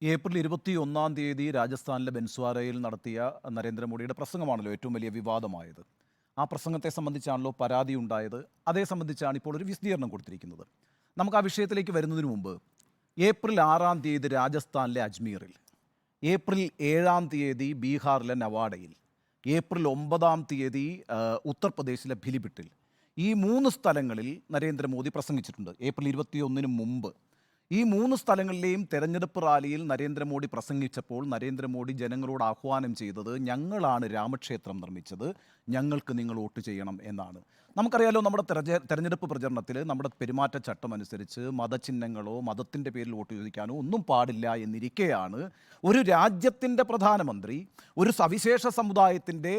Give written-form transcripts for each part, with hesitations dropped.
April 21 രാജസ്ഥാനിലെ ബൻസ്വാരയിൽ നടത്തിയ നരേന്ദ്രമോദിയുടെ പ്രസംഗമാണല്ലോ ഏറ്റവും വലിയ വിവാദമായത്. ആ പ്രസംഗത്തെ സംബന്ധിച്ചാണല്ലോ പരാതി ഉണ്ടായത്. അതേ സംബന്ധിച്ചാണ് ഇപ്പോൾ ഒരു വിശദീകരണം കൊടുത്തിരിക്കുന്നത്. നമുക്ക് ആ വിഷയത്തിലേക്ക് വരുന്നതിന് മുമ്പ് ഏപ്രിൽ 6 രാജസ്ഥാനിലെ അജ്മീറിൽ, ഏപ്രിൽ 7 ബീഹാറിലെ നവാഡയിൽ, ഏപ്രിൽ 9 ഉത്തർപ്രദേശിലെ ഭിലിഭിട്ടിൽ, ഈ 3 സ്ഥലങ്ങളിൽ നരേന്ദ്രമോദി പ്രസംഗിച്ചിട്ടുണ്ട് ഏപ്രിൽ 21 മുമ്പ്. ഈ 3 സ്ഥലങ്ങളിലെയും തെരഞ്ഞെടുപ്പ് റാലിയിൽ നരേന്ദ്രമോദി പ്രസംഗിച്ചപ്പോൾ നരേന്ദ്രമോദി ജനങ്ങളോട് ആഹ്വാനം ചെയ്തത് ഞങ്ങളാണ് രാമക്ഷേത്രം നിർമ്മിച്ചത്, ഞങ്ങൾക്ക് നിങ്ങൾ വോട്ട് ചെയ്യണം എന്നാണ്. നമുക്കറിയാലോ, നമ്മുടെ തെരഞ്ഞെടുപ്പ് പ്രചരണത്തിൽ നമ്മുടെ പെരുമാറ്റച്ചട്ടം അനുസരിച്ച് മതചിഹ്നങ്ങളോ മതത്തിൻ്റെ പേരിൽ വോട്ട് ചോദിക്കാനോ ഒന്നും പാടില്ല എന്നിരിക്കെയാണ് ഒരു രാജ്യത്തിൻ്റെ പ്രധാനമന്ത്രി ഒരു സവിശേഷ സമുദായത്തിൻ്റെ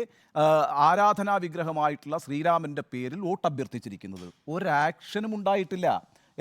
ആരാധനാ വിഗ്രഹമായിട്ടുള്ള ശ്രീരാമൻ്റെ പേരിൽ വോട്ട് അഭ്യർത്ഥിച്ചിരിക്കുന്നത്. ഒരാക്ഷനും ഉണ്ടായിട്ടില്ല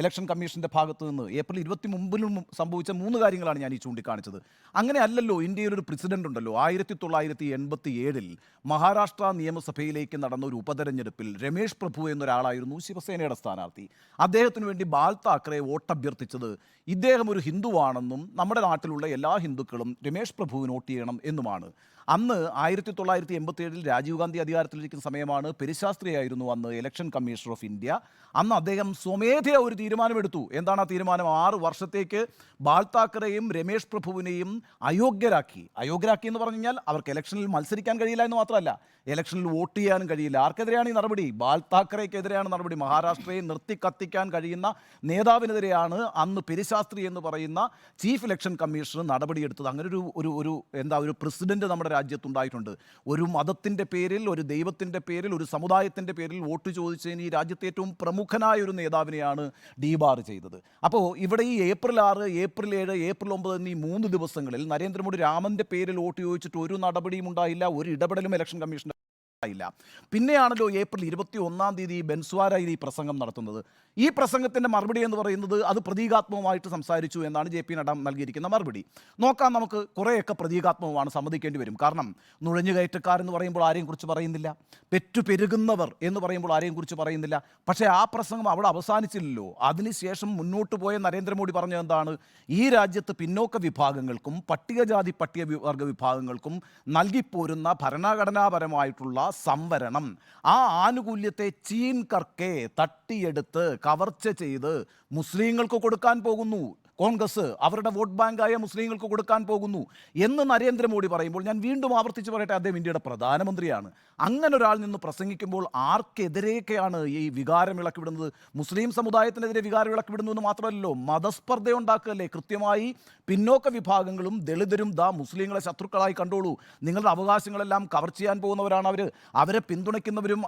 ഇലക്ഷൻ കമ്മീഷൻ്റെ ഭാഗത്തു നിന്ന്. ഏപ്രിൽ 20 മുമ്പിലും സംഭവിച്ച 3 കാര്യങ്ങളാണ് ഞാൻ ഈ ചൂണ്ടിക്കാണിച്ചത്. അങ്ങനെ അല്ലല്ലോ, ഇന്ത്യയിൽ ഒരു പ്രസിഡന്റ് ഉണ്ടല്ലോ. 1987 മഹാരാഷ്ട്ര നിയമസഭയിലേക്ക് നടന്ന ഒരു ഉപതെരഞ്ഞെടുപ്പിൽ രമേഷ് പ്രഭു എന്നൊരാളായിരുന്നു ശിവസേനയുടെ സ്ഥാനാർത്ഥി. അദ്ദേഹത്തിന് വേണ്ടി ബാൽ താക്കറെ വോട്ടഭ്യർത്ഥിച്ചത് ഇദ്ദേഹം ഒരു ഹിന്ദുവാണെന്നും നമ്മുടെ നാട്ടിലുള്ള എല്ലാ ഹിന്ദുക്കളും രമേഷ് പ്രഭുവിന് വോട്ട് ചെയ്യണം എന്നുമാണ്. അന്ന് 1987 രാജീവ് ഗാന്ധി അധികാരത്തിലിരിക്കുന്ന സമയമാണ്. പെരിശാസ്ത്രിയായിരുന്നു അന്ന് ഇലക്ഷൻ കമ്മീഷണർ ഓഫ് ഇന്ത്യ. അന്ന് അദ്ദേഹം സ്വമേധയാ ഒരു തീരുമാനമെടുത്തു. എന്താണ് ആ തീരുമാനം? 6 വർഷത്തേക്ക് ബാൽ താക്കറെയും രമേഷ് പ്രഭുവിനെയും അയോഗ്യരാക്കി എന്ന് പറഞ്ഞു കഴിഞ്ഞാൽ അവർക്ക് ഇലക്ഷനിൽ മത്സരിക്കാൻ കഴിയില്ല എന്ന് മാത്രമല്ല, ഇലക്ഷനിൽ വോട്ട് ചെയ്യാനും കഴിയില്ല. ആർക്കെതിരെയാണ് ഈ നടപടി? ബാൽ താക്കറെക്കെതിരെയാണ് നടപടി. മഹാരാഷ്ട്രയെ നിർത്തിക്കത്തിക്കാൻ കഴിയുന്ന നേതാവിനെതിരെയാണ് അന്ന് പെരിശാസ്ത്രി എന്ന് പറയുന്ന ചീഫ് ഇലക്ഷൻ കമ്മീഷണർ നടപടിയെടുത്തത്. അങ്ങനെ ഒരു പ്രസിഡന്റ് നമ്മുടെ രാജ്യത്തുണ്ടായിട്ടുണ്ട്. ഒരു മതത്തിൻ്റെ പേരിൽ, ഒരു ദൈവത്തിൻ്റെ പേരിൽ, ഒരു സമുദായത്തിൻ്റെ പേരിൽ വോട്ട് ചോദിച്ചതിന് ഈ രാജ്യത്തെ ഏറ്റവും പ്രമുഖനായ ഒരു നേതാവിനെയാണ് ഡീബാർ ചെയ്തത്. അപ്പോൾ ഇവിടെ ഈ ഏപ്രിൽ 6, ഏപ്രിൽ 7, ഏപ്രിൽ 9 എന്നീ 3 ദിവസങ്ങളിൽ നരേന്ദ്രമോദി രാമൻ്റെ പേരിൽ വോട്ട് ചോദിച്ചിട്ട് ഒരു നടപടിയും ഉണ്ടായില്ല, ഒരു ഇടപെടലും ഇലക്ഷൻ കമ്മീഷൻ ഇല്ല. പിന്നെയാണല്ലോ ഏപ്രിൽ 21 ബൻസ്വാരയിൽ ഈ പ്രസംഗം നടത്തുന്നത്. ഈ പ്രസംഗത്തിൻ്റെ മറുപടി എന്ന് പറയുന്നത് അത് പ്രതീകാത്മകമായിട്ട് സംസാരിച്ചു എന്നാണ് JP നഡ്ഡ നൽകിയിരിക്കുന്ന മറുപടി. നോക്കാം, നമുക്ക് കുറേയൊക്കെ പ്രതീകാത്മകമാണ്, സമ്മതിക്കേണ്ടി വരും. കാരണം നുഴഞ്ഞുകയറ്റക്കാരെന്ന് പറയുമ്പോൾ ആരെയും കുറിച്ച് പറയുന്നില്ല, പെരുകുന്നവർ എന്ന് പറയുമ്പോൾ ആരെയും കുറിച്ച് പറയുന്നില്ല. പക്ഷേ ആ പ്രസംഗം അവിടെ അവസാനിച്ചില്ലല്ലോ. അതിനുശേഷം മുന്നോട്ട് പോയ നരേന്ദ്രമോദി പറഞ്ഞത് എന്താണ്? ഈ രാജ്യത്ത് പിന്നോക്ക വിഭാഗങ്ങൾക്കും പട്ടികജാതി പട്ടികവർഗ വിഭാഗങ്ങൾക്കും നൽകിപ്പോരുന്ന ഭരണഘടനാപരമായിട്ടുള്ള സംവരണം, ആ ആനുകൂല്യത്തെ ചീൻ കർക്കെ തട്ടിയെടുത്ത് കവർച്ച ചെയ്ത് മുസ്ലിങ്ങൾക്ക് കൊടുക്കാൻ പോകുന്നു കോൺഗ്രസ്, അവരുടെ വോട്ട് ബാങ്കായ മുസ്ലിങ്ങൾക്ക് കൊടുക്കാൻ പോകുന്നു എന്ന് നരേന്ദ്രമോദി പറയുമ്പോൾ ഞാൻ വീണ്ടും ആവർത്തിച്ച് പറയട്ടെ, അദ്ദേഹം ഇന്ത്യയുടെ പ്രധാനമന്ത്രിയാണ്. അങ്ങനെ ഒരാൾ നിന്ന് പ്രസംഗിക്കുമ്പോൾ ആർക്കെതിരെയൊക്കെയാണ് ഈ വികാരം ഇളക്കിവിടുന്നത്? മുസ്ലിം സമുദായത്തിനെതിരെ വികാരം ഇളക്കിവിടുന്നു എന്ന് മാത്രമല്ലല്ലോ, മതസ്പർദ്ധ ഉണ്ടാക്കുകയല്ലേ. കൃത്യമായി പിന്നോക്ക വിഭാഗങ്ങളും ദളിതരും മുസ്ലിങ്ങളെ ശത്രുക്കളായി കണ്ടോളൂ, നിങ്ങളുടെ അവകാശങ്ങളെല്ലാം കവർ ചെയ്യാൻ പോകുന്നവരാണ് അവരെ പിന്തുണയ്ക്കുന്നവരും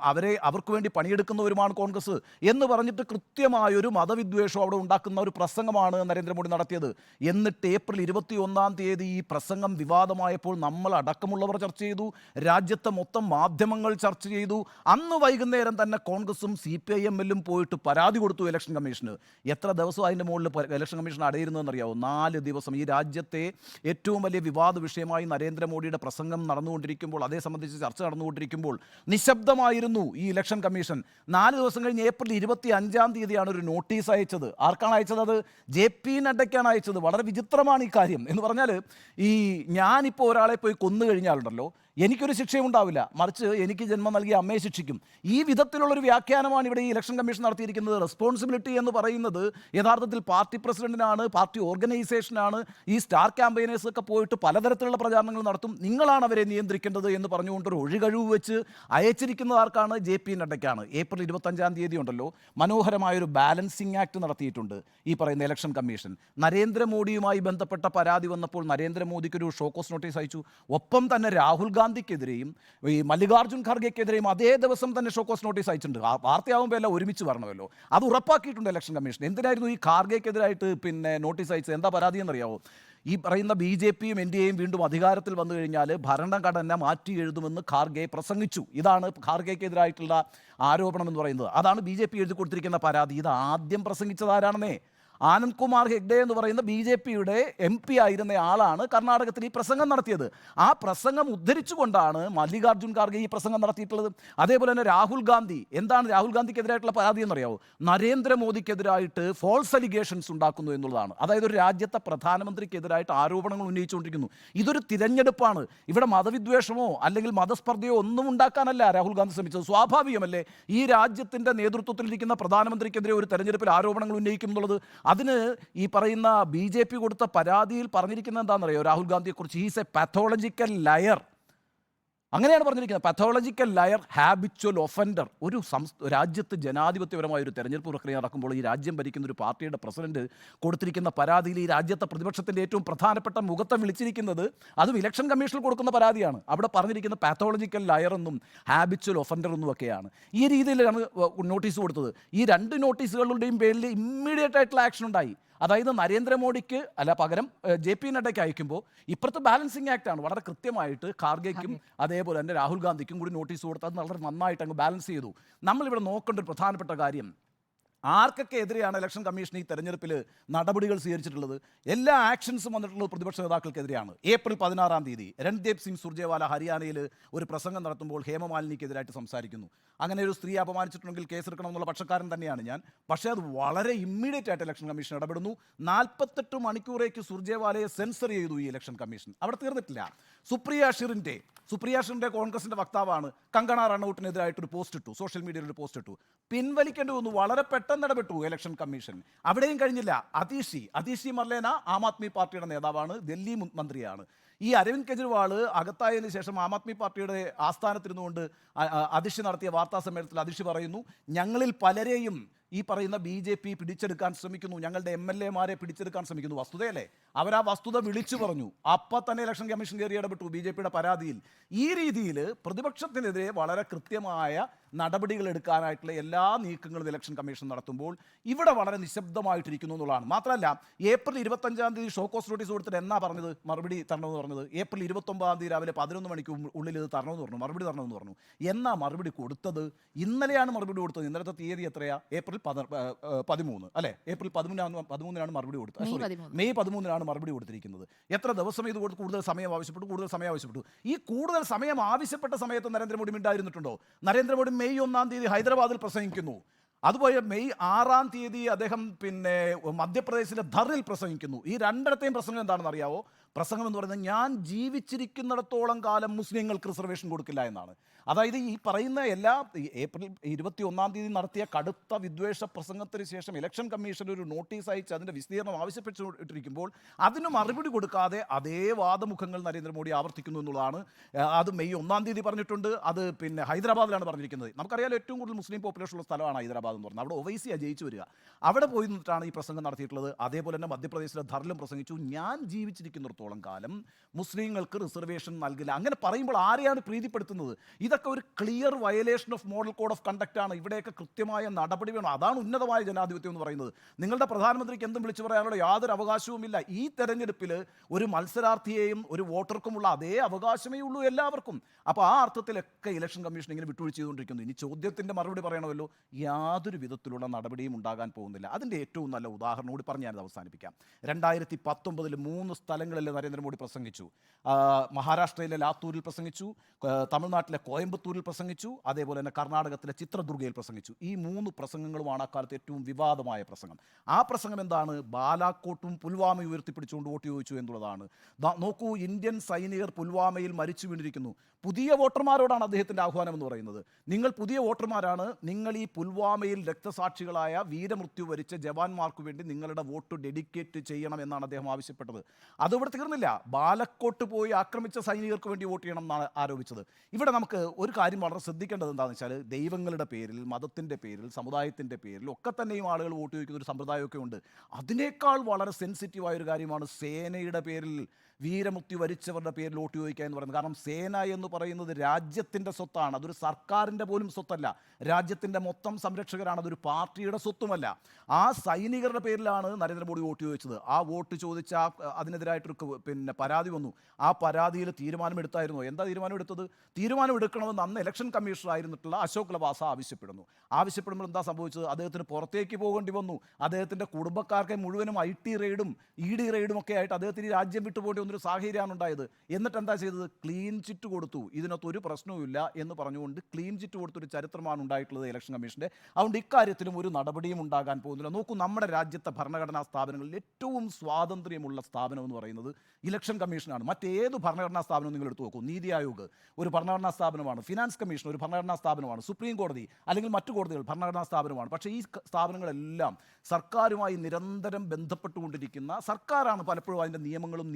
അവർക്ക് വേണ്ടി പണിയെടുക്കുന്നവരുമാണ് കോൺഗ്രസ് എന്ന് പറഞ്ഞിട്ട് കൃത്യമായൊരു മതവിദ്വേഷം അവിടെ ഉണ്ടാക്കുന്ന ഒരു പ്രസംഗമാണ് നരേന്ദ്രമോദി നടത്തിയത്. എന്നിട്ട് ഏപ്രിൽ 21 ഈ പ്രസംഗം വിവാദമായപ്പോൾ നമ്മൾ അടക്കമുള്ളവർ ചർച്ച ചെയ്തു, രാജ്യത്തെ മൊത്തം മാധ്യമങ്ങൾ ചർച്ച ചെയ്തു. അന്ന് വൈകുന്നേരം തന്നെ കോൺഗ്രസും CPIM-ലും പോയിട്ട് പരാതി കൊടുത്തു ഇലക്ഷൻ കമ്മീഷന്. എത്ര ദിവസം അതിൻ്റെ മുകളിൽ ഇലക്ഷൻ കമ്മീഷൻ അടയിരുന്നതെന്നറിയാമോ? 4 ദിവസം. ഈ രാജ്യത്തെ ഏറ്റവും വലിയ വിവാദ വിഷയമായി നരേന്ദ്രമോദിയുടെ പ്രസംഗം നടന്നുകൊണ്ടിരിക്കുമ്പോൾ, അതേ സംബന്ധിച്ച് ചർച്ച നടന്നുകൊണ്ടിരിക്കുമ്പോൾ നിശബ്ദമായിരുന്നു ഈ ഇലക്ഷൻ കമ്മീഷൻ. 4 ദിവസം കഴിഞ്ഞ് ഏപ്രിൽ 25 ഒരു നോട്ടീസ് അയച്ചത്. ആർക്കാണ് അയച്ചത്? അത് JP നഡ്ഡയ്ക്കാണ് അയച്ചത്. വളരെ വിചിത്രമാണ് ഈ കാര്യം. എന്ന് പറഞ്ഞാൽ, ഞാനിപ്പോൾ ഒരാളെ പോയി കൊന്നു കഴിഞ്ഞാലുണ്ടല്ലോ, എനിക്കൊരു ശിക്ഷയും ഉണ്ടാവില്ല, മറിച്ച് എനിക്ക് ജന്മം നൽകിയ അമ്മയെ ശിക്ഷിക്കും. ഈ വിധത്തിലുള്ളൊരു വ്യാഖ്യാനമാണ് ഇവിടെ ഈ ഇലക്ഷൻ കമ്മീഷൻ നടത്തിയിരിക്കുന്നത്. റെസ്പോൺസിബിലിറ്റി എന്ന് പറയുന്നത് യഥാർത്ഥത്തിൽ പാർട്ടി പ്രസിഡന്റിനാണ്, പാർട്ടി ഓർഗനൈസേഷനാണ്. ഈ സ്റ്റാർ ക്യാമ്പയിനേഴ്സൊക്കെ പോയിട്ട് പലതരത്തിലുള്ള പ്രചാരണങ്ങൾ നടത്തും, നിങ്ങളാണ് അവരെ നിയന്ത്രിക്കേണ്ടത് എന്ന് പറഞ്ഞുകൊണ്ടൊരു ഒഴികഴിവ് വെച്ച് അയച്ചിരിക്കുന്നത് ആർക്കാണ്? JP നഡ്ഡയ്ക്കാണ്. ഏപ്രിൽ 25 ഉണ്ടല്ലോ, മനോഹരമായൊരു ബാലൻസിങ് ആക്ട് നടത്തിയിട്ടുണ്ട് ഈ പറയുന്ന ഇലക്ഷൻ കമ്മീഷൻ. നരേന്ദ്രമോദിയുമായി ബന്ധപ്പെട്ട പരാതി വന്നപ്പോൾ നരേന്ദ്രമോദിക്കൊരു ഷോക്കോസ് നോട്ടീസ് അയച്ചു. ഒപ്പം തന്നെ രാഹുൽ ഗാന്ധിക്കെതിരെയും ഈ മല്ലികാർജ്ജുൻ ഖാർഗെക്കെതിരെയും അതേ ദിവസം തന്നെ ഷോക്കോസ് നോട്ടീസ് അയച്ചിട്ടുണ്ട്. വാർത്തയാവുമ്പോൾ എല്ലാം ഒരുമിച്ച് വരണമല്ലോ, അത് ഉറപ്പാക്കിയിട്ടുണ്ട് ഇലക്ഷൻ കമ്മീഷൻ. എന്തിനായിരുന്നു ഈ ഖാർഗെക്കെതിരായിട്ട് നോട്ടീസ് അയച്ചത്? എന്താ പരാതി എന്നറിയാവോ? ഈ പറയുന്ന BJPയും NDAയും വീണ്ടും അധികാരത്തിൽ വന്നു കഴിഞ്ഞാൽ ഭരണഘടന മാറ്റി എഴുതുമെന്ന് ഖാർഗെ പ്രസംഗിച്ചു. ഇതാണ് ഖാർഗെക്കെതിരായിട്ടുള്ള ആരോപണം എന്ന് പറയുന്നത്. അതാണ് BJP എഴുതി കൊടുത്തിരിക്കുന്ന പരാതി. ഇത് ആദ്യം പ്രസംഗിച്ചത് ആരാണെന്നേ? ആനന്ദ് കുമാർ ഹെഗ്ഡെ എന്ന് പറയുന്ന BJP-യുടെ MP ആയിരുന്ന ആളാണ് കർണാടകത്തിൽ ഈ പ്രസംഗം നടത്തിയത്. ആ പ്രസംഗം ഉദ്ധരിച്ചുകൊണ്ടാണ് മല്ലികാർജ്ജുൻ ഖാർഗെ ഈ പ്രസംഗം നടത്തിയിട്ടുള്ളത്. അതേപോലെ തന്നെ രാഹുൽ ഗാന്ധി, എന്താണ് രാഹുൽ ഗാന്ധിക്കെതിരായിട്ടുള്ള പരാതി എന്നറിയാവോ? നരേന്ദ്രമോദിക്കെതിരായിട്ട് ഫോൾസ് അലിഗേഷൻസ് ഉണ്ടാക്കുന്നു എന്നുള്ളതാണ്. അതായത് ഒരു രാജ്യത്തെ പ്രധാനമന്ത്രിക്കെതിരായിട്ട് ആരോപണങ്ങൾ ഉന്നയിച്ചുകൊണ്ടിരിക്കുന്നു. ഇതൊരു തിരഞ്ഞെടുപ്പാണ്. ഇവിടെ മതവിദ്വേഷമോ അല്ലെങ്കിൽ മതസ്പർദ്ധയോ ഒന്നും ഉണ്ടാക്കാനല്ല രാഹുൽ ഗാന്ധി ശ്രമിച്ചത്. സ്വാഭാവികമല്ലേ ഈ രാജ്യത്തിൻ്റെ നേതൃത്വത്തിലിരിക്കുന്ന പ്രധാനമന്ത്രിക്കെതിരെ ഒരു തെരഞ്ഞെടുപ്പിൽ ആരോപണങ്ങൾ ഉന്നയിക്കും എന്നുള്ളത്? അതിന് ഈ പറയുന്ന BJP കൊടുത്ത പരാതിയിൽ പറഞ്ഞിരിക്കുന്നത് എന്താണെന്നറിയോ രാഹുൽ ഗാന്ധിയെക്കുറിച്ച്? He's a pathological liar. അങ്ങനെയാണ് പറഞ്ഞിരിക്കുന്നത്. Pathological liar, habitual offender. ഒരു രാജ്യത്ത് ജനാധിപത്യപരമായ ഒരു തെരഞ്ഞെടുപ്പ് പ്രക്രിയ നടക്കുമ്പോൾ ഈ രാജ്യം ഭരിക്കുന്ന ഒരു പാർട്ടിയുടെ പ്രസിഡന്റ് കൊടുത്തിരിക്കുന്ന പരാതിയിൽ ഈ രാജ്യത്തെ പ്രതിപക്ഷത്തിൻ്റെ ഏറ്റവും പ്രധാനപ്പെട്ട മുഖത്തെ വിളിച്ചിരിക്കുന്നത്, അതും ഇലക്ഷൻ കമ്മീഷനിൽ കൊടുക്കുന്ന പരാതിയാണ്. അവിടെ പറഞ്ഞിരിക്കുന്ന പാത്തോളജിക്കൽ ലയർ എന്നും ഹാബിച്വൽ ഒഫൻഡർ എന്നും ഒക്കെയാണ്. ഈ രീതിയിലാണ് നോട്ടീസ് കൊടുത്തത്. ഈ 2 നോട്ടീസുകളുടെയും പേരിൽ ഇമ്മീഡിയറ്റ് ആയിട്ടുള്ള ആക്ഷൻ ഉണ്ടായി. അതായത് നരേന്ദ്രമോദിക്ക് പകരം JP നഡ്ഡയ്ക്ക് അയക്കുമ്പോൾ ഇപ്പുറത്തെ ബാലൻസിങ് ആക്ട് ആണ്. വളരെ കൃത്യമായിട്ട് ഖാർഗെയ്ക്കും അതേപോലെ തന്നെ രാഹുൽ ഗാന്ധിക്കും കൂടി നോട്ടീസ് കൊടുത്ത് അത് വളരെ നന്നായിട്ട് അങ്ങ് ബാലൻസ് ചെയ്തു. നമ്മളിവിടെ നോക്കേണ്ട ഒരു പ്രധാനപ്പെട്ട കാര്യം, ആർക്കൊക്കെ എതിരെയാണ് ഇലക്ഷൻ കമ്മീഷൻ ഈ തെരഞ്ഞെടുപ്പിൽ നടപടികൾ സ്വീകരിച്ചിട്ടുള്ളത്? എല്ലാ ആക്ഷൻസും വന്നിട്ടുള്ളത് പ്രതിപക്ഷ നേതാക്കൾക്കെതിരെയാണ്. ഏപ്രിൽ 16-ാം തീയതി രൺദീപ് സിംഗ് സുർജേവാല ഹരിയാനയിൽ ഒരു പ്രസംഗം നടത്തുമ്പോൾ ഹേമമാലിനിക്കെതിരായിട്ട് സംസാരിക്കുന്നു. അങ്ങനെ ഒരു സ്ത്രീ അപമാനിച്ചിട്ടുണ്ടെങ്കിൽ കേസെടുക്കണമെന്നുള്ള പക്ഷക്കാരൻ തന്നെയാണ് ഞാൻ. പക്ഷേ അത് വളരെ ഇമ്മീഡിയറ്റ് ആയിട്ട് ഇലക്ഷൻ കമ്മീഷൻ ഇടപെടുന്നു. 48 മണിക്കൂറേക്ക് സുർജേവാലയെ സെൻസർ ചെയ്തു ഈ ഇലക്ഷൻ കമ്മീഷൻ. അവിടെ തീർന്നിട്ടില്ല. സുപ്രിയ ഷിറിൻ്റെ കോൺഗ്രസിൻ്റെ വക്താവാണ്, കങ്കണ റണൌട്ടിനെതിരായിട്ട് ഒരു പോസ്റ്റ് ഇട്ടു, സോഷ്യൽ മീഡിയയിൽ ഒരു പോസ്റ്റ് ഇട്ടു. പിൻവലിക്കേണ്ടി വന്നു. വളരെ പെട്ടെന്ന് ഇടപെട്ടു ഇലക്ഷൻ കമ്മീഷൻ. അവിടെയും കഴിഞ്ഞില്ല. അതീഷി മർലേന ആം ആദ്മി പാർട്ടിയുടെ നേതാവാണ്, ഡൽഹി മന്ത്രിയാണ്. ഈ അരവിന്ദ് കെജ്രിവാൾ അകത്തായതിനു ശേഷം ആം ആദ്മി പാർട്ടിയുടെ ആസ്ഥാനത്തിരുന്നുകൊണ്ട് അതിഷി നടത്തിയ വാർത്താ സമ്മേളനത്തിൽ അതിഷി പറയുന്നു, ഞങ്ങളിൽ പലരെയും ഈ പറയുന്ന BJP പിടിച്ചെടുക്കാൻ ശ്രമിക്കുന്നു, ഞങ്ങളുടെ MLA-മാരെ പിടിച്ചെടുക്കാൻ ശ്രമിക്കുന്നു. വസ്തുതയല്ലേ? അവരാ വസ്തുത വിളിച്ചു പറഞ്ഞു. അപ്പം തന്നെ ഇലക്ഷൻ കമ്മീഷൻ കയറി ഇടപെട്ടു BJP-യുടെ പരാതിയിൽ. ഈ രീതിയിൽ പ്രതിപക്ഷത്തിനെതിരെ വളരെ കൃത്യമായ നടപടികൾ എടുക്കാനായിട്ടുള്ള എല്ലാ നീക്കങ്ങളും ഇലക്ഷൻ കമ്മീഷൻ നടത്തുമ്പോൾ ഇവിടെ വളരെ നിശബ്ദമായിട്ടിരിക്കുന്നു എന്നുള്ളതാണ്. മാത്രമല്ല, ഏപ്രിൽ 25-ാം തീയതി ഷോക്കോസ് നോട്ടീസ് കൊടുത്തിട്ട് എന്നാ പറഞ്ഞത് മറുപടി തരണമെന്ന് പറഞ്ഞത്? ഏപ്രിൽ 29-ാം തീയതി രാവിലെ 11 മണിക്ക് ഉള്ളിൽ ഇത് തരണമെന്ന് പറഞ്ഞു, മറുപടി തരണമെന്ന് പറഞ്ഞു. എന്നാ മറുപടി കൊടുത്തത്? ഇന്നലെയാണ് മറുപടി കൊടുത്തത്. ഇന്നലത്തെ തീയതി എത്രയാ? ഏപ്രിൽ 13 അല്ലേ? ഏപ്രിൽ 13-നാണ് മറുപടി കൊടുത്തത്. മെയ് 13-നാണ് മറുപടി കൊടുത്തിരിക്കുന്നത്. എത്ര ദിവസം ഇത് കൊടുത്ത് കൂടുതൽ സമയം ആവശ്യപ്പെട്ടു. ഈ കൂടുതൽ സമയം ആവശ്യപ്പെട്ട സമയത്ത് നരേന്ദ്രമോദി മിണ്ടായിരുന്നിട്ടുണ്ടോ? നരേന്ദ്രമോദി മെയ് 1-ാം തീയതി ഹൈദരാബാദിൽ പ്രസംഗിക്കുന്നു. അതുപോലെ മെയ് 6-ാം തീയതി അദ്ദേഹം മധ്യപ്രദേശിലെ ധറിൽ പ്രസംഗിക്കുന്നു. ഈ രണ്ടിടത്തെയും പ്രസംഗം എന്താണെന്ന് അറിയാവോ? പ്രസംഗം എന്ന് പറയുന്നത്, ഞാൻ ജീവിച്ചിരിക്കുന്നിടത്തോളം കാലം മുസ്ലിങ്ങൾക്ക് റിസർവേഷൻ കൊടുക്കില്ല എന്നാണ്. അതായത് ഈ പറയുന്ന ഏപ്രിൽ 21-ാം തീയതി നടത്തിയ കടുത്ത വിദ്വേഷ പ്രസംഗത്തിന് ശേഷം ഇലക്ഷൻ കമ്മീഷൻ ഒരു നോട്ടീസ് അയച്ച് അതിൻ്റെ വിസ്തീർണം ആവശ്യപ്പെട്ടിരിക്കുമ്പോൾ അതിന് മറുപടി കൊടുക്കാതെ അതേ വാദമുഖങ്ങൾ നരേന്ദ്രമോദി ആവർത്തിക്കുന്നു എന്നുള്ളതാണ്. അത് മെയ് 1-ാം തീയതി പറഞ്ഞിട്ടുണ്ട്. അത് ഹൈദരാബാദിലാണ് പറഞ്ഞിരിക്കുന്നത്. നമുക്കറിയാലോ ഏറ്റവും കൂടുതൽ മുസ്ലിം പോപ്പുലേഷൻ ഉള്ള സ്ഥലമാണ് ഹൈദരാബാദ് എന്ന് പറഞ്ഞത്. അവിടെ ഒവൈസിയാണ് ജയിച്ചു വരിക. അവിടെ പോയി നിന്നിട്ടാണ് ഈ പ്രസംഗം നടത്തിയിട്ടുള്ളത്. അതേപോലെ തന്നെ മധ്യപ്രദേശിലെ ധറിലും പ്രസംഗിച്ചു, ഞാൻ ജീവിച്ചിരിക്കുന്നിടത്തോളം കാലം മുസ്ലിങ്ങൾക്ക് റിസർവേഷൻ നൽകില്ല. അങ്ങനെ പറയുമ്പോൾ ആരെയാണ് പ്രീതിപ്പെടുത്തുന്നത്? ഇതൊക്കെ ഒരു clear violation of model code of conduct ആണ്. ഇവിടെയൊക്കെ കൃത്യമായ നടപടി വേണം. അതാണ് ഉന്നതമായ ജനാധിപത്യം എന്ന് പറയുന്നത്. നിങ്ങളുടെ പ്രധാനമന്ത്രിക്ക് എന്തും വിളിച്ചു പറയാനുള്ള യാതൊരു അവകാശവുമില്ല. ഈ തെരഞ്ഞെടുപ്പിൽ ഒരു മത്സരാർത്ഥിയെയും ഒരു വോട്ടർക്കുമുള്ള അതേ അവകാശമേ ഉള്ളൂ എല്ലാവർക്കും. അപ്പോൾ ആ അർത്ഥത്തിലൊക്കെ ഇലക്ഷൻ കമ്മീഷൻ ഇങ്ങനെ വിട്ടുവീഴ്ച ചെയ്തുകൊണ്ടിരിക്കുന്നു. ഇനി ചോദ്യത്തിൻ്റെ മറുപടി പറയണമല്ലോ. യാതൊരു വിധത്തിലുള്ള നടപടിയും ഉണ്ടാകാൻ പോകുന്നില്ല. അതിൻ്റെ ഏറ്റവും നല്ല ഉദാഹരണം കൂടി പറഞ്ഞ് ഞാനത് അവസാനിപ്പിക്കാം. 2019 3 സ്ഥലങ്ങളിൽ നരേന്ദ്രമോദി പ്രസംഗിച്ചു. മഹാരാഷ്ട്രയിലെ ലാത്തൂരിൽ പ്രസംഗിച്ചു, തമിഴ്നാട്ടിലെ കോയമ്പത്തൂരിൽ പ്രസംഗിച്ചു, അതേപോലെ തന്നെ കർണാടകത്തിലെ ചിത്രദുർഗയിൽ പ്രസംഗിച്ചു. ഈ 3 പ്രസംഗങ്ങളുമാണ് അക്കാലത്ത് ഏറ്റവും വിവാദമായ പ്രസംഗം. ആ പ്രസംഗം എന്താണ്? ബാലാക്കോട്ടും പുൽവാമയും ഉയർത്തിപ്പിടിച്ചുകൊണ്ട് വോട്ട് ചോദിച്ചു എന്നുള്ളതാണ്. നോക്കൂ, ഇന്ത്യൻ സൈനികർ പുൽവാമയിൽ മരിച്ചു വീണിരിക്കുന്നു. പുതിയ വോട്ടർമാരോടാണ് അദ്ദേഹത്തിൻ്റെ ആഹ്വാനം എന്ന് പറയുന്നത്. നിങ്ങൾ പുതിയ വോട്ടർമാരാണ്, നിങ്ങൾ ഈ പുൽവാമയിൽ രക്തസാക്ഷികളായ വീരമൃത്യു വരിച്ച ജവാന്മാർക്ക് വേണ്ടി നിങ്ങളുടെ വോട്ട് ഡെഡിക്കേറ്റ് ചെയ്യണം എന്നാണ് അദ്ദേഹം ആവശ്യപ്പെട്ടത്. അതിവിടെ തീർന്നില്ല. ബാലക്കോട്ട് പോയി ആക്രമിച്ച സൈനികർക്ക് വേണ്ടി വോട്ട് ചെയ്യണം എന്നാണ് ആരോപിച്ചത്. ഇവിടെ നമുക്ക് ഒരു കാര്യം വളരെ ശ്രദ്ധിക്കേണ്ടത് എന്താണെന്ന് വെച്ചാൽ, ദൈവങ്ങളുടെ പേരിൽ, മതത്തിൻ്റെ പേരിൽ, സമുദായത്തിൻ്റെ പേരിൽ ഒക്കെ തന്നെയും ആളുകൾ വോട്ട് ചോദിക്കുന്ന ഒരു സമ്പ്രദായമൊക്കെ ഉണ്ട്. അതിനേക്കാൾ വളരെ സെൻസിറ്റീവായൊരു കാര്യമാണ് സേനയുടെ പേരിൽ, വീരമൃത്യു വരിച്ചവരുടെ പേരിൽ വോട്ട് ചോദിക്കുക എന്ന് പറയുന്നത്. കാരണം സേന എന്ന് പറയുന്നത് രാജ്യത്തിൻ്റെ സ്വത്താണ്. അതൊരു സർക്കാരിൻ്റെ പോലും സ്വത്തല്ല. രാജ്യത്തിൻ്റെ മൊത്തം സംരക്ഷകർ നിഷ്പക്ഷകരാണ്, അതൊരു പാർട്ടിയുടെ സ്വത്തുമല്ല. ആ സൈനികരുടെ പേരിലാണ് നരേന്ദ്രമോദി വോട്ട് ചോദിച്ചത്. ആ വോട്ട് ചോദിച്ച അതിനെതിരായിട്ടൊരു പരാതി വന്നു. ആ പരാതിയിൽ തീരുമാനമെടുത്തായിരുന്നോ? എന്താ തീരുമാനമെടുത്തത്? തീരുമാനമെടുക്കണമെന്ന് അന്ന് ഇലക്ഷൻ കമ്മീഷണർ ആയിരുന്നിട്ടുള്ള അശോക് ലവാസ ആവശ്യപ്പെടുമ്പോൾ എന്താ സംഭവിച്ചത്? അദ്ദേഹത്തിന് പുറത്തേക്ക് പോകേണ്ടി വന്നു. അദ്ദേഹത്തിൻ്റെ കുടുംബക്കാർക്ക് മുഴുവനും IT റെയ്ഡും ED റെയ്ഡും ഒക്കെ ആയിട്ട് അദ്ദേഹത്തിന് ഈ രാജ്യം വിട്ടുപോകേണ്ടി വന്നൊരു സാഹചര്യമാണ് ഉണ്ടായത്. എന്നിട്ട് എന്താ ചെയ്തത്? ക്ലീൻ ചിറ്റ് കൊടുത്തു. ഇതിനകത്ത് ഒരു പ്രശ്നവുമില്ല എന്ന് പറഞ്ഞുകൊണ്ട് ക്ലീൻ ചിറ്റ് കൊടുത്തൊരു ചരിത്രമാണ് ഉണ്ടായിട്ടുള്ളത് ഇലക്ഷൻ കമ്മീഷൻ്റെ. അതുകൊണ്ട് ഇക്കാര്യത്തിലും ഒരു നടപടിയും ഉണ്ടാകാൻ പോകുന്നില്ല. നോക്കൂ, നമ്മുടെ രാജ്യത്തെ ഭരണഘടനാ സ്ഥാപനങ്ങളിൽ ഏറ്റവും സ്വാതന്ത്ര്യമുള്ള സ്ഥാപനം എന്ന് പറയുന്നത് ഇലക്ഷൻ കമ്മീഷനാണ്. മറ്റേത് ഭരണഘടനാ സ്ഥാപനവും നിങ്ങൾ എടുത്തു നോക്കൂ. നീതി ആയോഗ് ഒരു ഭരണഘടനാ സ്ഥാപനമാണ്, ഫിനാൻസ് കമ്മീഷൻ ഒരു ഭരണഘടനാ സ്ഥാപനമാണ്, സുപ്രീം കോടതി അല്ലെങ്കിൽ മറ്റു കോടതികൾ ഭരണഘടനാ സ്ഥാപനമാണ്. പക്ഷേ ഈ സ്ഥാപനങ്ങളെല്ലാം സർക്കാരുമായി നിരന്തരം ബന്ധപ്പെട്ടുകൊണ്ടിരിക്കുന്ന, സർക്കാരാണ് പലപ്പോഴും അതിൻ്റെ നിയമങ്ങളും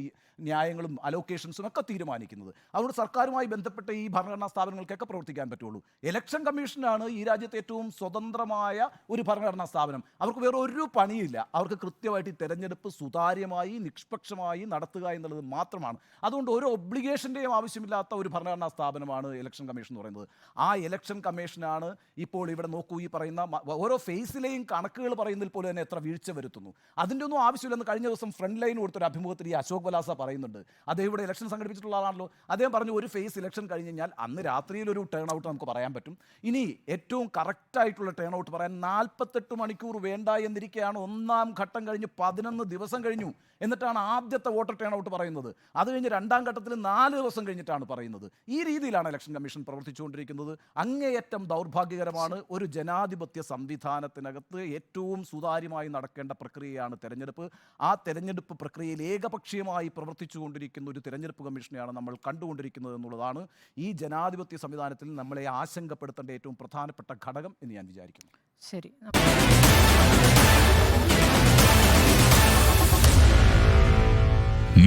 ന്യായങ്ങളും അലോക്കേഷൻസും ഒക്കെ തീരുമാനിക്കുന്നത്. അതുകൊണ്ട് സർക്കാരുമായി ബന്ധപ്പെട്ട ഈ ഭരണഘടനാ സ്ഥാപനങ്ങൾക്കൊക്കെ പ്രവർത്തിക്കാൻ പറ്റുള്ളൂ. ഇലക്ഷൻ കമ്മീഷനാണ് ഈ രാജ്യത്തെ ഏറ്റവും സ്വതന്ത്രമായ ഒരു ഭരണഘടനാ സ്ഥാപനം. അവർക്ക് വേറെ ഒരു പണിയില്ല. അവർക്ക് കൃത്യമായിട്ട് ഈ തെരഞ്ഞെടുപ്പ് സുതാര്യമായി നിഷ്പക്ഷമായി നടത്തുക എന്നുള്ളത് മാത്രമാണ്. അതുകൊണ്ട് ഒരു ഒബ്ലിഗേഷൻ്റെയും ആവശ്യമില്ലാത്ത ഒരു ഭരണഘടനാ സ്ഥാപനമാണ് ഇലക്ഷൻ കമ്മീഷൻ എന്ന് പറയുന്നത്. ആ ഇലക്ഷൻ കമ്മീഷനാണ് ഇപ്പോൾ ഇവിടെ നോക്കൂ, ഈ പറയുന്ന ഓരോ ഫേസിലെയും കണക്കുകൾ പറയുന്നതിൽ പോലും തന്നെ എത്ര വീഴ്ച വരുത്തുന്നു. അതിൻ്റെ ഒന്നും ആവശ്യമില്ലെന്ന് കഴിഞ്ഞ ദിവസം ഫ്രണ്ട് ലൈൻ കൊടുത്തൊരു അഭിമുഖത്തിൽ ഈ അശോക് ലവാസ പറയുന്നുണ്ട്. അദ്ദേഹം ഇവിടെ ഇലക്ഷൻ സംഘടിപ്പിച്ചിട്ടുള്ള ആളാണല്ലോ. അദ്ദേഹം പറഞ്ഞു, ഒരു ഫേസ് ഇലക്ഷൻ കഴിഞ്ഞ് കഴിഞ്ഞാൽ അന്ന് രാത്രിയിൽ ഒരു ടേൺ ഔട്ട് നമുക്ക് പറയാൻ പറ്റും. ഇനി ഏറ്റവും കറക്റ്റായിട്ടുള്ള ടേൺ ഔട്ട് പറയാൻ 48 മണിക്കൂർ വേണ്ട എന്നിരിക്കുകയാണ്. ഒന്നാം ഘട്ടം കഴിഞ്ഞ് 11 ദിവസം കഴിഞ്ഞു. എന്നിട്ടാണ് ആദ്യത്തെ വോട്ടർ ടേൺ ഔട്ട് പറയുന്നത്. അത് കഴിഞ്ഞ് രണ്ടാം ഘട്ടത്തിൽ 4 ദിവസം കഴിഞ്ഞിട്ടാണ് പറയുന്നത്. ഈ രീതിയിലാണ് ഇലക്ഷൻ കമ്മീഷൻ പ്രവർത്തിച്ചുകൊണ്ടിരിക്കുന്നത്. അങ്ങേയറ്റം ദൗർഭാഗ്യകരമാണ്. ഒരു ജനാധിപത്യ സംവിധാനത്തിനകത്ത് ഏറ്റവും സുതാര്യമായി നടക്കേണ്ട പ്രക്രിയയാണ് തെരഞ്ഞെടുപ്പ്. ആ തെരഞ്ഞെടുപ്പ് പ്രക്രിയയിൽ ഏകപക്ഷീയമായി പ്രവർത്തിച്ചുകൊണ്ടിരിക്കുന്ന ഒരു തെരഞ്ഞെടുപ്പ് കമ്മീഷനെയാണ് നമ്മൾ കണ്ടുകൊണ്ടിരിക്കുന്നത് എന്നുള്ളതാണ് ഈ ജനാധിപത്യ സംവിധാനത്തിൽ നമ്മളെ ആശങ്കപ്പെടുത്തേണ്ട ഏറ്റവും പ്രധാനപ്പെട്ട ഘടകം എന്ന് ഞാൻ വിചാരിക്കുന്നു. ശരി.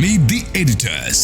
Meet the editors.